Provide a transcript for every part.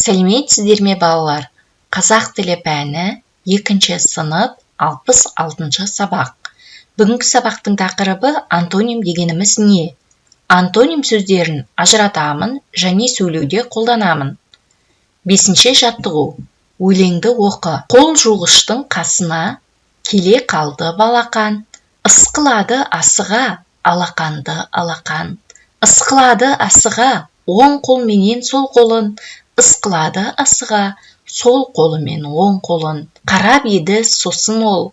Сәлеметсіздер ме балалар? Қазақ тілі пәні 2 сынып 66 сабақ. Бүгінгі сабақтың тақырыбы антоним дегеніміз не? Антоним сөздерін ажыратамын және сөйлеуде қолданамын. 5 жаттығу. Өлеңді оқы. Қол жуғыштың қасына келе қалды балақан. Ысқылады асыға, алақанды алақан. Ысқылады асыға, оң қолменен сол қолын. Ысқылады асыға, сол қолымен оң қолын. Қарап еді сосын ол,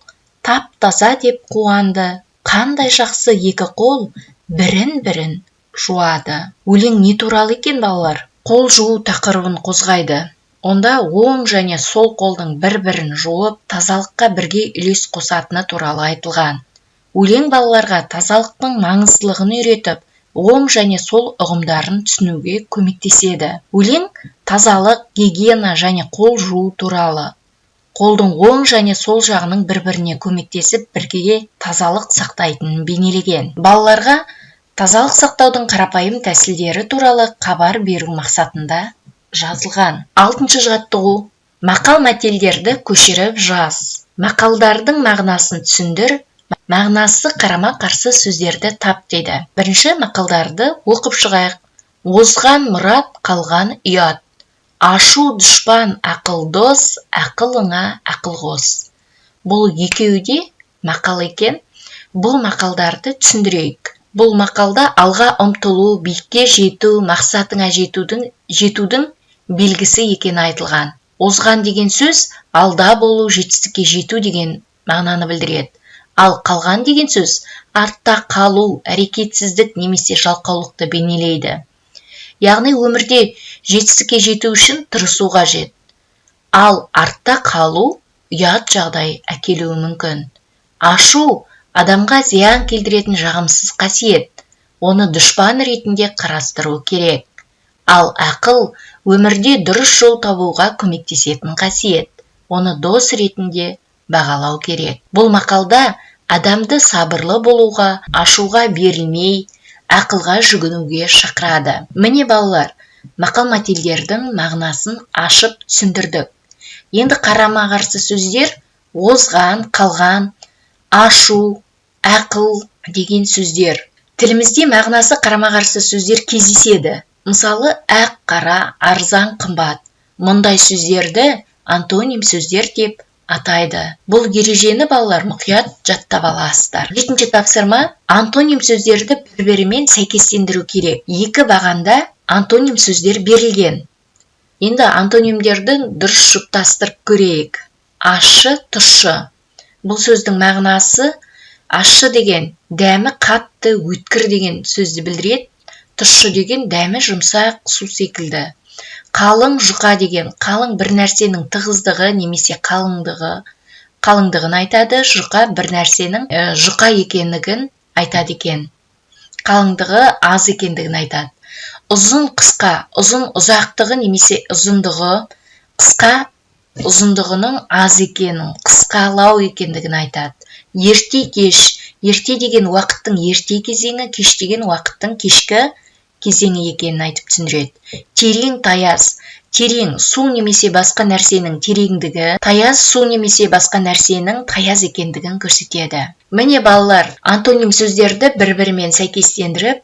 тап-таза деп қуанды. Қандай жақсы екі қол, бірін-бірін жуады. Өлең не туралы екен балалар? Қол жуу тақырыбын қозғайды. Онда оң және сол қолдың бір-бірін жуып, тазалыққа бірге үлес қосатыны туралы айтылған. Өлең балаларға тазалықтың маңыздылығын үйретіп, оң және сол ұғымдарын түсінуге көмектеседі. Өлең тазалық, гигиена және қол жуу туралы. Қолдың оң және сол жағының бір-біріне көмектесіп, бірге тазалық сақтайтынын бейнелеген. Балаларға тазалық сақтаудың қарапайым тәсілдері туралы хабар беру мақсатында жазылған. 6 жаттығу. Мақал-мәтелдерді көшіріп жаз. Мақалдардың мағынасын түсіндір. Мағынасы қарама-қарсы сөздерді тап дейді. Бірінші мақалдарды оқып шығайық. Озған мұрат, қалған ұят. Ашу дұшпан, ақыл дос, ақылыңа ақыл қос. Бұл екеуі де мақал екен. Бұл мақалдарды түсіндірейік. Бұл мақалда алға ұмтылу, биікке жету, мақсатыңа жетудің белгісі екен айтылған. Озған деген сөз алда болу, жетістікке жету деген мағынаны білдіреді. Ал қалған деген сөз артта қалу, әрекетсіздік немесе жалқаулықты бейнелейді. Яғни өмірде жетістікке жету үшін тырысу қажет. Ал артта қалу ұят жағдай әкелуі мүмкін. Ашу адамға зиян келтіретін жағымсыз қасиет. Оны дұшпан ретінде қарастыру керек. Ал ақыл өмірде дұрыс жол табуға көмектесетін қасиет. Оны дос ретінде бағалау керек. Бұл мақалда адамды сабырлы болуға, ашуға берілмей, ақылға жүгінуге шақырады. Міне балалар, мақал-мәтелдердің мағынасын ашып түсіндірдік. Енді қарама-қарсы сөздер озған, қалған, ашу, ақыл деген сөздер. Тілімізде мағынасы қарама-қарсы сөздер кездеседі. Мысалы, ақ, қара, арзан, қымбат. Мұндай сөздерді антоним сөздер деп атайды. Бұл ережені балалар мұқият жаттап аласыздар. 7-ші тапсырма. Антоним сөздерді бір-бірімен сәйкестендіру керек. Екі бағанда антоним сөздер берілген. Енді антонимдерді дұрыс жұптастырып көрейік. Ащы, тұщы. Бұл сөздің мағынасы ащы деген дәмі қатты, өткір деген сөзді білдіреді. Тұщы деген дәмі жұмсақ, су секілді. Қалың, жұқа деген қалың бір нәрсенің тығыздығы немесе қалыңдығын айтады. Жұқа бір нәрсенің жұқа екендігін айтады екен. Қалыңдығы аз екендігін айтады. Ұзын, қысқа, ұзын ұзақтығы немесе ұзындығы, қысқа ұзындығының аз екенін, қысқалау екендігін айтады. Ерте, кеш, ерте деген уақыттың ерте кезеңі, кеш деген уақыттың кешкі кезеңі екенін айтып түсіндіреді. Терең, таяз. Терең су немесе басқа нәрсенің тереңдігі, таяз су немесе басқа нәрсенің таяз екендігін көрсетеді. Міне балалар, антоним сөздерді бір-бірімен сәйкестендіріп,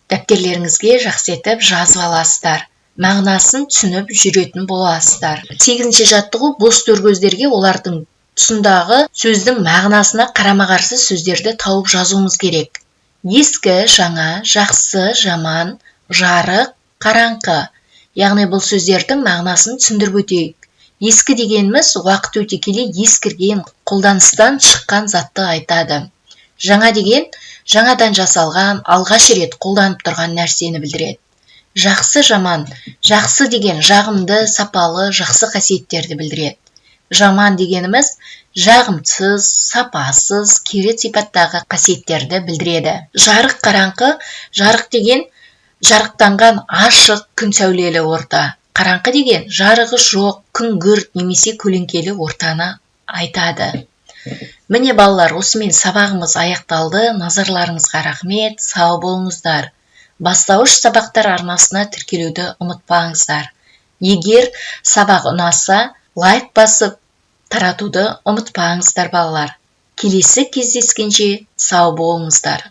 дәптерлеріңізге жақсы етіп жазып аласыздар. Мағынасын түсініп жүретін боласыздар. 8-ші жаттығу. Бос төркөздерге олардың тұсындағы сөздің мағынасына қарама-қарсы сөздерді тауып жазуымыз керек. Ескі, жаңа, жақсы, жаман, жарық, қараңғы. Яғни бұл сөздердің мағынасын түсіндіріп өтейік. Ескі дегеніміз уақыт өте келе ескірген, қолданыстан шыққан затты айтады. Жаңа деген жаңадан жасалған, алғаш рет қолданып тұрған нәрсені білдіреді. Жақсы, жаман. Жақсы деген жағымды, сапалы, жақсы қасиеттерді білдіреді. Жаман дегеніміз жағымсыз, сапасыз, кері сипаттағы қасиеттерді білдіреді. Жарық, қараңғы. Жарық деген жарықтанған ашық, күн сәулелі орта. Қараңғы деген жарығы жоқ, күңгірт немесе көлеңкелі ортаны айтады. Міне балалар, осымен сабағымыз аяқталды. Назарларыңызға рахмет, сау болыңыздар. Бастауыш сабақтар арнасына тіркелуді ұмытпаңыздар. Егер сабақ ұнаса, лайк басып таратуды ұмытпаңыздар балалар. Келесі кездескенше сау болыңыздар.